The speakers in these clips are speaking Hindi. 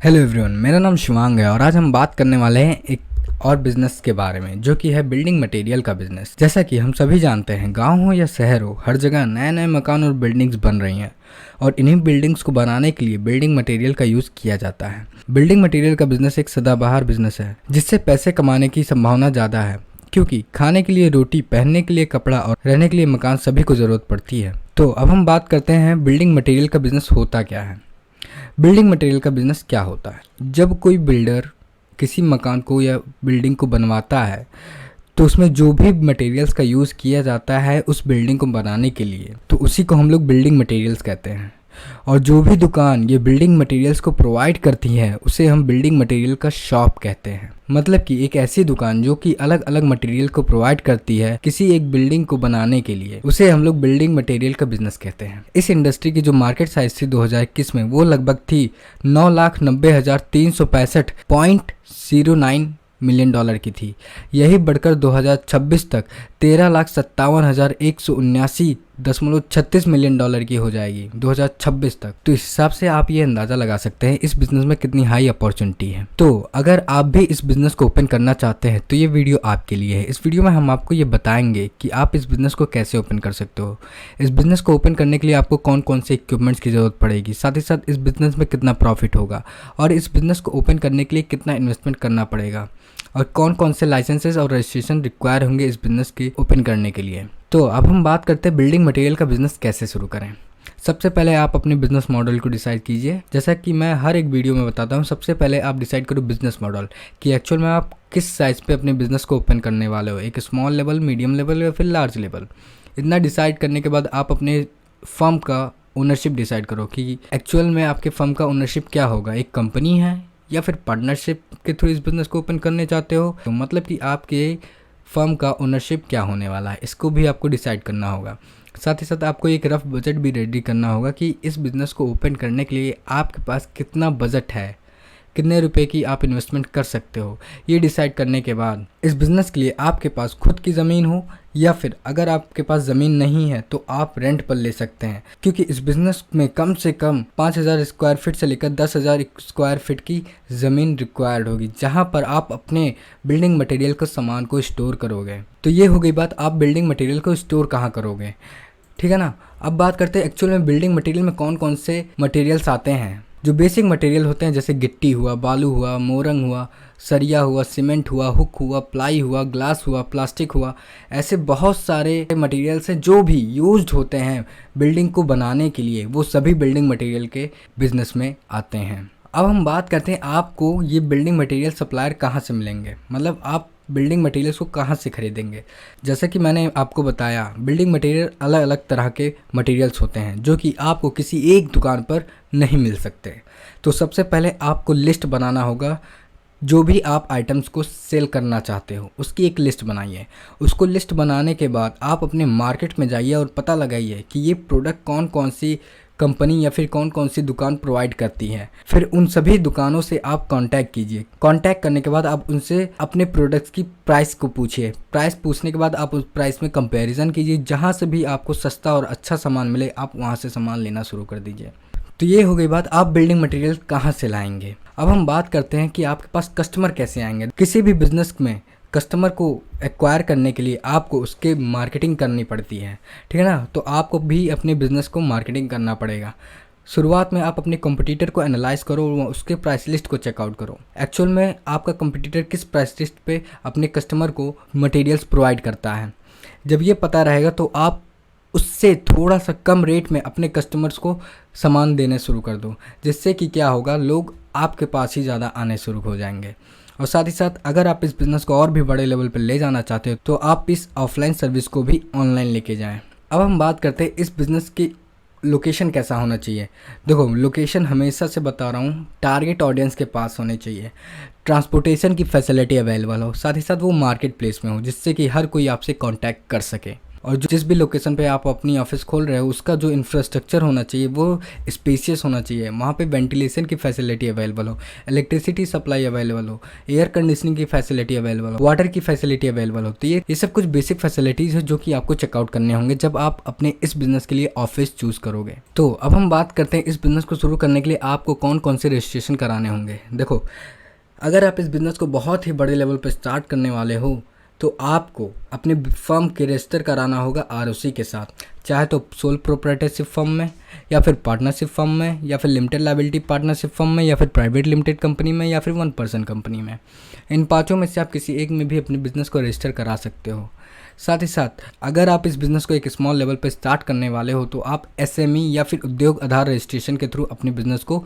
हेलो एवरीवन, मेरा नाम शिवांग है और आज हम बात करने वाले हैं एक और बिज़नेस के बारे में जो कि है बिल्डिंग मटेरियल का बिज़नेस। जैसा कि हम सभी जानते हैं, गांव हो या शहर हो, हर जगह नए नए मकान और बिल्डिंग्स बन रही हैं और इन्हीं बिल्डिंग्स को बनाने के लिए बिल्डिंग मटेरियल का यूज़ किया जाता है। बिल्डिंग मटेरियल का बिज़नेस एक सदाबहार बिज़नेस है जिससे पैसे कमाने की संभावना ज़्यादा है, क्योंकि खाने के लिए रोटी, पहनने के लिए कपड़ा और रहने के लिए मकान सभी को ज़रूरत पड़ती है। तो अब हम बात करते हैं बिल्डिंग मटेरियल का बिज़नेस होता क्या है। बिल्डिंग मटेरियल का बिज़नेस क्या होता है? जब कोई बिल्डर किसी मकान को या बिल्डिंग को बनवाता है तो उसमें जो भी मटेरियल्स का यूज़ किया जाता है उस बिल्डिंग को बनाने के लिए, तो उसी को हम लोग बिल्डिंग मटेरियल्स कहते हैं। और जो भी दुकान ये बिल्डिंग मटेरियल्स को प्रोवाइड करती है उसे हम बिल्डिंग मटेरियल का शॉप कहते हैं। मतलब कि एक ऐसी दुकान जो कि अलग अलग मटेरियल को प्रोवाइड करती है किसी एक बिल्डिंग को बनाने के लिए, उसे हम लोग बिल्डिंग मटेरियल का बिजनेस कहते हैं। इस इंडस्ट्री की जो मार्केट साइज थी 2021 में, वो लगभग थी 9,90,365.09 मिलियन डॉलर की थी। यही बढ़कर 2026 तक 13,57,179.36 मिलियन डॉलर की हो जाएगी 2026 तक। तो इस हिसाब से आप ये अंदाज़ा लगा सकते हैं इस बिज़नेस में कितनी हाई अपॉर्चुनिटी है। तो अगर आप भी इस बिज़नेस को ओपन करना चाहते हैं तो ये वीडियो आपके लिए है। इस वीडियो में हम आपको ये बताएंगे कि आप इस बिज़नेस को कैसे ओपन कर सकते हो। इस बिज़नेस को ओपन करने के लिए आपको कौन कौन से इक्विपमेंट्स की ज़रूरत पड़ेगी, साथ ही साथ इस बिज़नेस में कितना प्रॉफिट होगा और इस बिज़नेस को ओपन करने के लिए कितना इन्वेस्टमेंट करना पड़ेगा और कौन कौन से लाइसेंसेस और रजिस्ट्रेशन रिक्वायर होंगे इस बिज़नेस की ओपन करने के लिए। तो अब हम बात करते हैं बिल्डिंग मटेरियल का बिज़नेस कैसे शुरू करें। सबसे पहले आप अपने बिज़नेस मॉडल को डिसाइड कीजिए। जैसा कि मैं हर एक वीडियो में बताता हूँ, सबसे पहले आप डिसाइड करो बिज़नेस मॉडल कि एक्चुअल में आप किस साइज़ पे अपने बिज़नेस को ओपन करने वाले हो, एक स्मॉल लेवल, मीडियम लेवल या फिर लार्ज लेवल। इतना डिसाइड करने के बाद आप अपने फर्म का ओनरशिप डिसाइड करो कि एक्चुअल में आपके फर्म का ओनरशिप क्या होगा, एक कंपनी है या फिर पार्टनरशिप के थ्रू इस बिज़नेस को ओपन करने चाहते हो। तो मतलब कि आपके फर्म का ओनरशिप क्या होने वाला है, इसको भी आपको डिसाइड करना होगा। साथ ही साथ आपको एक रफ बजट भी रेडी करना होगा कि इस बिज़नेस को ओपन करने के लिए आपके पास कितना बजट है, कितने रुपए की आप इन्वेस्टमेंट कर सकते हो। ये डिसाइड करने के बाद इस बिज़नेस के लिए आपके पास खुद की ज़मीन हो या फिर अगर आपके पास ज़मीन नहीं है तो आप रेंट पर ले सकते हैं, क्योंकि इस बिज़नेस में कम से कम 5,000 स्क्वायर फीट से लेकर 10,000 स्क्वायर फीट की ज़मीन रिक्वायर्ड होगी, जहां पर आप अपने बिल्डिंग मटेरियल के सामान को स्टोर करोगे। तो ये हो गई बात, आप बिल्डिंग मटेरियल को स्टोर कहाँ करोगे, ठीक है ना। अब बात करते हैं एक्चुअल में बिल्डिंग मटेरियल में कौन कौन से मटेरियल्स आते हैं। जो बेसिक मटेरियल होते हैं जैसे गिट्टी हुआ, बालू हुआ, मोरंग हुआ, सरिया हुआ, सीमेंट हुआ, हुक हुआ, प्लाई हुआ, ग्लास हुआ, प्लास्टिक हुआ, ऐसे बहुत सारे मटेरियल्स हैं जो भी यूज्ड होते हैं बिल्डिंग को बनाने के लिए, वो सभी बिल्डिंग मटेरियल के बिजनेस में आते हैं। अब हम बात करते हैं आपको ये बिल्डिंग मटेरियल सप्लायर कहाँ से मिलेंगे, मतलब आप बिल्डिंग मटेरियल्स को कहाँ से खरीदेंगे। जैसा कि मैंने आपको बताया, बिल्डिंग मटेरियल अलग अलग तरह के मटेरियल्स होते हैं जो कि आपको किसी एक दुकान पर नहीं मिल सकते। तो सबसे पहले आपको लिस्ट बनाना होगा, जो भी आप आइटम्स को सेल करना चाहते हो उसकी एक लिस्ट बनाइए। उसको लिस्ट बनाने के बाद आप अपने मार्केट में जाइए और पता लगाइए कि ये प्रोडक्ट कौन कौन सी कंपनी या फिर कौन कौन सी दुकान प्रोवाइड करती है। फिर उन सभी दुकानों से आप कांटेक्ट कीजिए। कांटेक्ट करने के बाद आप उनसे अपने प्रोडक्ट्स की प्राइस को पूछिए। प्राइस पूछने के बाद आप उस प्राइस में कंपैरिजन कीजिए, जहां से भी आपको सस्ता और अच्छा सामान मिले आप वहां से सामान लेना शुरू कर दीजिए। तो ये हो गई बात, आप बिल्डिंग मटेरियल कहाँ से लाएंगे। अब हम बात करते हैं कि आपके पास कस्टमर कैसे आएंगे। किसी भी बिजनेस में कस्टमर को एक्वायर करने के लिए आपको उसके मार्केटिंग करनी पड़ती है, ठीक है ना। तो आपको भी अपने बिज़नेस को मार्केटिंग करना पड़ेगा। शुरुआत में आप अपने कंपटीटर को एनालाइज करो और उसके प्राइस लिस्ट को चेकआउट करो। एक्चुअल में आपका कंपटीटर किस प्राइस लिस्ट पे अपने कस्टमर को मटेरियल्स प्रोवाइड करता है। जब ये पता रहेगा तो आप उससे थोड़ा सा कम रेट में अपने कस्टमर्स को सामान देने शुरू कर दो, जिससे कि क्या होगा, लोग आपके पास ही ज़्यादा आने शुरू हो जाएंगे। और साथ ही साथ अगर आप इस बिज़नेस को और भी बड़े लेवल पर ले जाना चाहते हो तो आप इस ऑफलाइन सर्विस को भी ऑनलाइन लेके जाएं। अब हम बात करते हैं इस बिज़नेस की लोकेशन कैसा होना चाहिए। देखो, लोकेशन हमेशा से बता रहा हूँ टारगेट ऑडियंस के पास होनी चाहिए, ट्रांसपोर्टेशन की फैसिलिटी अवेलेबल हो, साथ ही साथ वो मार्केट प्लेस में हो जिससे कि हर कोई आपसे कांटेक्ट कर सके। और जिस भी लोकेशन पे आप अपनी ऑफिस खोल रहे हो उसका जो इंफ्रास्ट्रक्चर होना चाहिए वो स्पेशियस होना चाहिए। वहाँ पे वेंटिलेशन की फैसिलिटी अवेलेबल हो, इलेक्ट्रिसिटी सप्लाई अवेलेबल हो, एयर कंडीशनिंग की फैसिलिटी अवेलेबल हो, वाटर की फैसिलिटी अवेलेबल हो। तो ये सब कुछ बेसिक फैसिलिटीज़ है जो कि आपको चेकआउट करने होंगे जब आप अपने इस बिज़नेस के लिए ऑफिस चूज़ करोगे। तो अब हम बात करते हैं इस बिज़नेस को शुरू करने के लिए आपको कौन कौन से रजिस्ट्रेशन कराने होंगे। देखो, अगर आप इस बिज़नेस को बहुत ही बड़े लेवल पर स्टार्ट करने वाले हो तो आपको अपने फर्म के रजिस्टर कराना होगा आरओसी के साथ, चाहे तो सोल प्रोप्राइटरशिप फर्म में, या फिर पार्टनरशिप फर्म में, या फिर लिमिटेड लायबिलिटी पार्टनरशिप फर्म में, या फिर प्राइवेट लिमिटेड कंपनी में, या फिर 1% कंपनी में। इन पाँचों में से आप किसी एक में भी अपने बिज़नेस को रजिस्टर करा सकते हो। साथ ही साथ अगर आप इस बिज़नेस को एक स्मॉल लेवल पर स्टार्ट करने वाले हो तो आप एसएमई या फिर उद्योग आधार रजिस्ट्रेशन के थ्रू अपने बिज़नेस को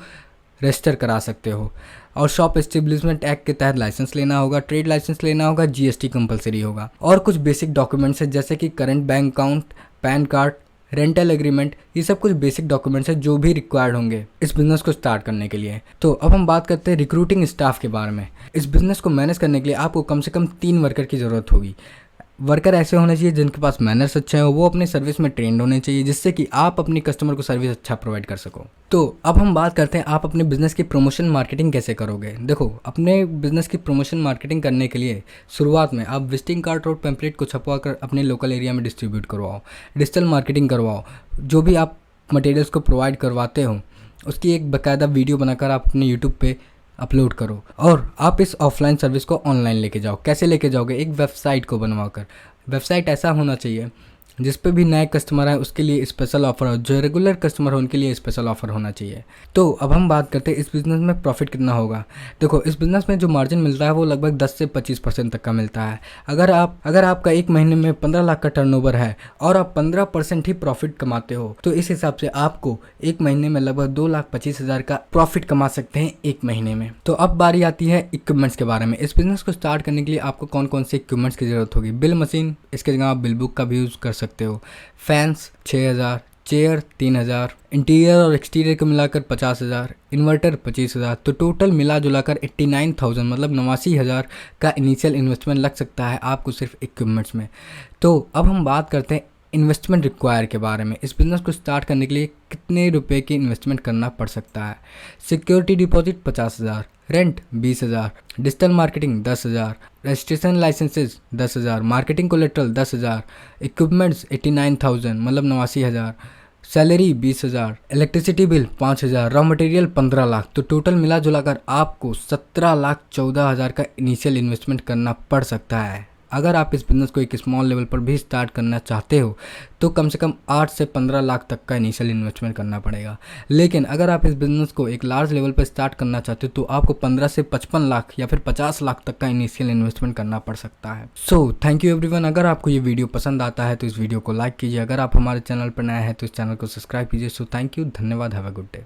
रजिस्टर करा सकते हो। और शॉप एस्टेब्लिशमेंट एक्ट के तहत लाइसेंस लेना होगा, ट्रेड लाइसेंस लेना होगा, जीएसटी कंपलसरी होगा। और कुछ बेसिक डॉक्यूमेंट्स हैं जैसे कि current bank account, pan card, rental agreement, ये सब कुछ बेसिक डॉक्यूमेंट्स हैं जो भी रिक्वायर्ड होंगे इस बिज़नेस को स्टार्ट करने के लिए। तो अब हम बात करते हैं रिक्रूटिंग स्टाफ के बारे में। इस बिज़नेस को मैनेज करने के लिए आपको कम से कम 3 वर्कर की ज़रूरत होगी। वर्कर ऐसे होने चाहिए जिनके पास मैनर्स अच्छे हो, वो अपने सर्विस में ट्रेंड होने चाहिए जिससे कि आप अपनी कस्टमर को सर्विस अच्छा प्रोवाइड कर सको। तो अब हम बात करते हैं आप अपने बिज़नेस की प्रमोशन मार्केटिंग कैसे करोगे। देखो, अपने बिज़नेस की प्रमोशन मार्केटिंग करने के लिए शुरुआत में आप विजिटिंग कार्ड और पैम्पलेट को छपवा कर अपने लोकल एरिया में डिस्ट्रीब्यूट करवाओ, डिजिटल मार्केटिंग करवाओ। जो भी आप मटेरियल्स को प्रोवाइड करवाते हो उसकी एक बाकायदा वीडियो बनाकर आप अपने यूट्यूब पे अपलोड करो और आप इस ऑफलाइन सर्विस को ऑनलाइन लेके जाओ। कैसे लेके जाओगे? एक वेबसाइट को बनवाकर। वेबसाइट ऐसा होना चाहिए जिस पे भी नए कस्टमर है उसके लिए स्पेशल ऑफर हो, जो रेगुलर कस्टमर हो उनके लिए स्पेशल ऑफर होना चाहिए। तो अब हम बात करते हैं इस बिज़नेस में प्रॉफिट कितना होगा। देखो, इस बिज़नेस में जो मार्जिन मिलता है वो लगभग 10 से 25% तक का मिलता है। अगर आपका एक महीने में 15 लाख का टर्नओवर है और आप 15% ही प्रॉफिट कमाते हो तो इस हिसाब से आपको एक महीने में लगभग 2,25,000 का प्रॉफिट कमा सकते हैं एक महीने में। तो अब बारी आती है इक्विपमेंट्स के बारे में। इस बिज़नेस को स्टार्ट करने के लिए आपको कौन कौन से इक्विपमेंट्स की ज़रूरत होगी। बिल मशीन, इसके जगह आप बिल बुक का भी यूज़ कर सकते हो। फैंस 6,000, चेयर 3,000, इंटीरियर और एक्सटीरियर को मिलाकर 50,000, इन्वर्टर 25,000। तो टोटल मिला जुलाकर 89,000 मतलब 89,000 का इनिशियल इन्वेस्टमेंट लग सकता है आपको सिर्फ इक्विपमेंट्स में। तो अब हम बात करते हैं इन्वेस्टमेंट रिक्वायर के बारे में। इस बिज़नेस को स्टार्ट करने के लिए कितने रुपए की इन्वेस्टमेंट करना पड़ सकता है। Security deposit 50,000, rent 20,000, digital marketing 10,000, registration licences 10,000, marketing collateral 10,000, equipments 89,000 मतलब 89,000, salary 20,000, electricity bill 5,000, raw material 15 lakh. तो टोटल मिला जुलाकर आपको 17,14,000 का इनिशियल इन्वेस्टमेंट करना पड़ सकता है। अगर आप इस बिज़नेस को एक स्मॉल लेवल पर भी स्टार्ट करना चाहते हो तो कम से कम 8 से 15 लाख तक का इनिशियल इन्वेस्टमेंट करना पड़ेगा। लेकिन अगर आप इस बिज़नेस को एक लार्ज लेवल पर स्टार्ट करना चाहते हो तो आपको 15 से 55 लाख या फिर 50 लाख तक का इनिशियल इन्वेस्टमेंट करना पड़ सकता है। So thank you everyone. अगर आपको ये वीडियो पसंद आता है तो इस वीडियो को लाइक कीजिए। अगर आप हमारे चैनल पर नए हैं तो इस चैनल को सब्सक्राइब कीजिए। सो थैंक यू, धन्यवाद, हैव अ गुड डे।